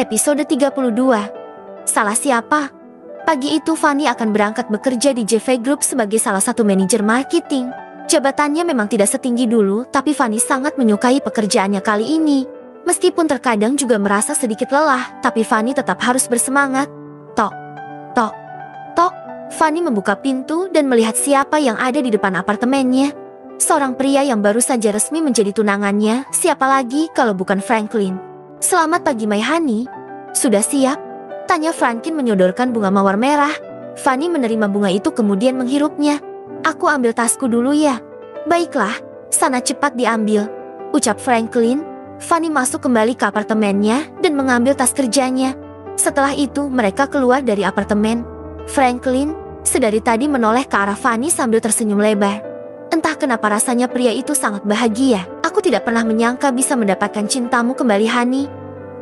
Episode 32. Salah siapa? Pagi itu Fanny akan berangkat bekerja di JV Group sebagai salah satu manajer marketing. Jabatannya memang tidak setinggi dulu, tapi Fanny sangat menyukai pekerjaannya kali ini. Meskipun terkadang juga merasa sedikit lelah, tapi Fanny tetap harus bersemangat. Tok, tok, tok. Fanny membuka pintu dan melihat siapa yang ada di depan apartemennya. Seorang pria yang baru saja resmi menjadi tunangannya, siapa lagi kalau bukan Franklin. "Selamat pagi, My Honey. Sudah siap?" tanya Franklin menyodorkan bunga mawar merah. Fanny menerima bunga itu kemudian menghirupnya. "Aku ambil tasku dulu ya." "Baiklah, sana cepat diambil," ucap Franklin. Fanny masuk kembali ke apartemennya dan mengambil tas kerjanya. Setelah itu mereka keluar dari apartemen. Franklin sedari tadi menoleh ke arah Fanny sambil tersenyum lebar. Entah kenapa rasanya pria itu sangat bahagia. "Aku tidak pernah menyangka bisa mendapatkan cintamu kembali, Honey.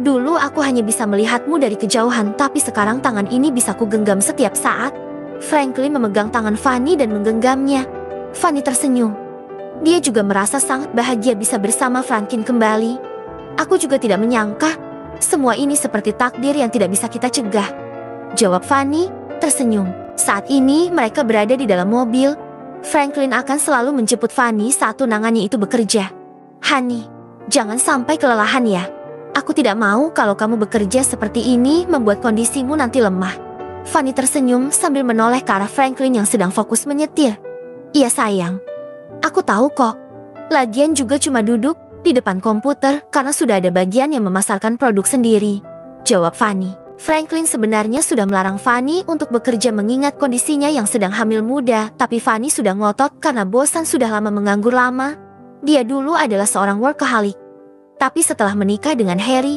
Dulu aku hanya bisa melihatmu dari kejauhan, tapi sekarang tangan ini bisa kugenggam setiap saat." Franklin memegang tangan Fanny dan menggenggamnya. Fanny tersenyum. Dia juga merasa sangat bahagia bisa bersama Franklin kembali. "Aku juga tidak menyangka. Semua ini seperti takdir yang tidak bisa kita cegah," jawab Fanny, tersenyum. Saat ini mereka berada di dalam mobil. Franklin akan selalu menjemput Fanny saat tunangannya itu bekerja. "Honey, jangan sampai kelelahan ya. Aku tidak mau kalau kamu bekerja seperti ini membuat kondisimu nanti lemah." Fanny tersenyum sambil menoleh ke arah Franklin yang sedang fokus menyetir. "Iya sayang, aku tahu kok. Lagian juga cuma duduk di depan komputer karena sudah ada bagian yang memasarkan produk sendiri," jawab Fanny. Franklin sebenarnya sudah melarang Fanny untuk bekerja mengingat kondisinya yang sedang hamil muda, tapi Fanny sudah ngotot karena bosan sudah lama menganggur lama. Dia dulu adalah seorang workaholic. Tapi setelah menikah dengan Harry,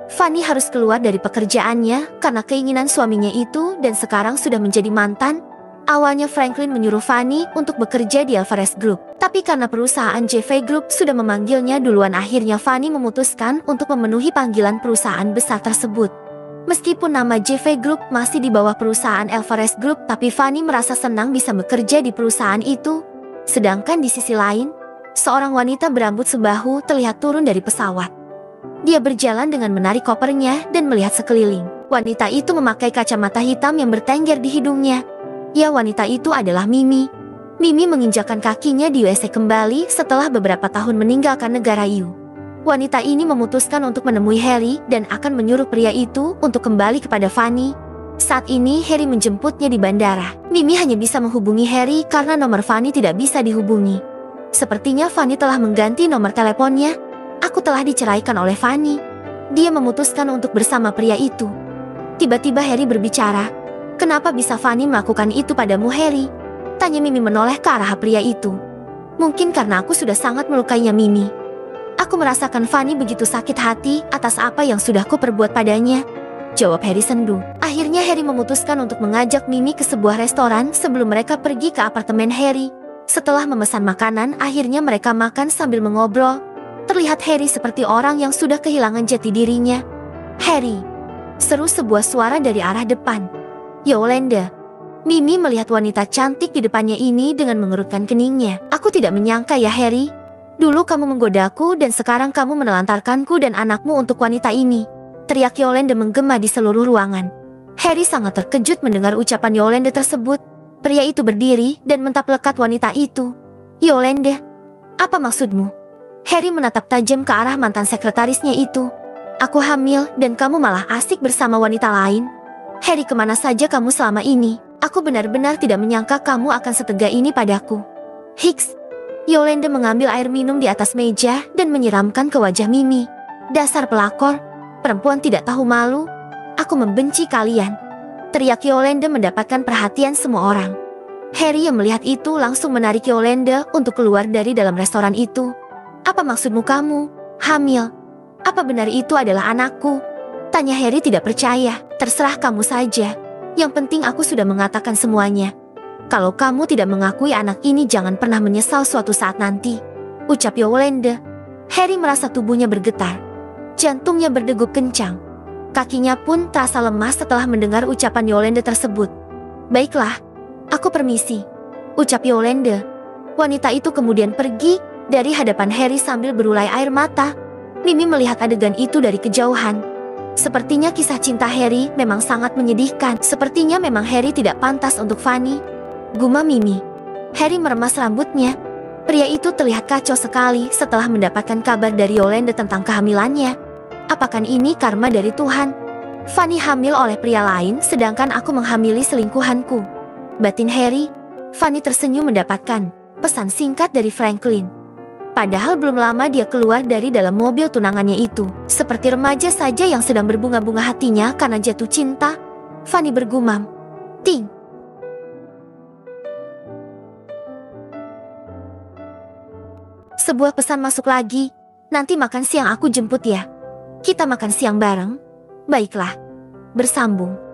Fanny harus keluar dari pekerjaannya karena keinginan suaminya itu dan sekarang sudah menjadi mantan. Awalnya Franklin menyuruh Fanny untuk bekerja di Alvarez Group, tapi karena perusahaan JV Group sudah memanggilnya duluan, akhirnya Fanny memutuskan untuk memenuhi panggilan perusahaan besar tersebut. Meskipun nama JV Group masih di bawah perusahaan Alvarez Group, tapi Fanny merasa senang bisa bekerja di perusahaan itu. Sedangkan di sisi lain, seorang wanita berambut sebahu terlihat turun dari pesawat. Dia berjalan dengan menarik kopernya dan melihat sekeliling. Wanita itu memakai kacamata hitam yang bertengger di hidungnya. Ya, wanita itu adalah Mimi. Mimi menginjakkan kakinya di USA kembali setelah beberapa tahun meninggalkan negara EU. Wanita ini memutuskan untuk menemui Harry dan akan menyuruh pria itu untuk kembali kepada Fanny. Saat ini Harry menjemputnya di bandara. Mimi hanya bisa menghubungi Harry karena nomor Fanny tidak bisa dihubungi. Sepertinya Fanny telah mengganti nomor teleponnya. "Aku telah diceraikan oleh Fanny." Dia memutuskan untuk bersama pria itu. Tiba-tiba Harry berbicara. "Kenapa bisa Fanny melakukan itu padamu, Harry?" tanya Mimi menoleh ke arah pria itu. "Mungkin karena aku sudah sangat melukainya, Mimi. Aku merasakan Fanny begitu sakit hati atas apa yang sudah kuperbuat padanya," jawab Harry sendu. Akhirnya Harry memutuskan untuk mengajak Mimi ke sebuah restoran sebelum mereka pergi ke apartemen Harry. Setelah memesan makanan, akhirnya mereka makan sambil mengobrol. Terlihat Harry seperti orang yang sudah kehilangan jati dirinya. "Harry!" seru sebuah suara dari arah depan. "Yolanda!" Mimi melihat wanita cantik di depannya ini dengan mengerutkan keningnya. "Aku tidak menyangka ya, Harry. Dulu kamu menggodaku dan sekarang kamu menelantarkanku dan anakmu untuk wanita ini," teriak Yolanda menggema di seluruh ruangan. Harry sangat terkejut mendengar ucapan Yolanda tersebut. Pria itu berdiri dan mentap lekat wanita itu. "Yolanda, apa maksudmu?" Harry menatap tajam ke arah mantan sekretarisnya itu. "Aku hamil dan kamu malah asik bersama wanita lain. Harry, kemana saja kamu selama ini? Aku benar-benar tidak menyangka kamu akan setegak ini padaku." "Hiks." Yolanda mengambil air minum di atas meja dan menyiramkan ke wajah Mimi. "Dasar pelakor, perempuan tidak tahu malu. Aku membenci kalian," teriak Yolanda mendapatkan perhatian semua orang. Harry yang melihat itu langsung menarik Yolanda untuk keluar dari dalam restoran itu. "Apa maksudmu kamu? Hamil? Apa benar itu adalah anakku?" tanya Harry tidak percaya. "Terserah kamu saja. Yang penting aku sudah mengatakan semuanya. Kalau kamu tidak mengakui anak ini, jangan pernah menyesal suatu saat nanti," ucap Yolanda. Harry merasa tubuhnya bergetar. Jantungnya berdegup kencang. Kakinya pun terasa lemas setelah mendengar ucapan Yolanda tersebut. "Baiklah, aku permisi," ucap Yolanda. Wanita itu kemudian pergi dari hadapan Harry sambil berulai air mata. Mimi melihat adegan itu dari kejauhan. Sepertinya kisah cinta Harry memang sangat menyedihkan. Sepertinya memang Harry tidak pantas untuk Fanny. Gumam Mimi. Harry meremas rambutnya. Pria itu terlihat kacau sekali setelah mendapatkan kabar dari Yolanda tentang kehamilannya. Apakah ini karma dari Tuhan? Fanny hamil oleh pria lain sedangkan aku menghamili selingkuhanku. Batin Harry. Fanny tersenyum mendapatkan pesan singkat dari Franklin. Padahal belum lama dia keluar dari dalam mobil tunangannya itu. Seperti remaja saja yang sedang berbunga-bunga hatinya karena jatuh cinta. Fanny bergumam. Ting. Sebuah pesan masuk lagi. Nanti makan siang aku jemput ya. Kita makan siang bareng. Baiklah. Bersambung.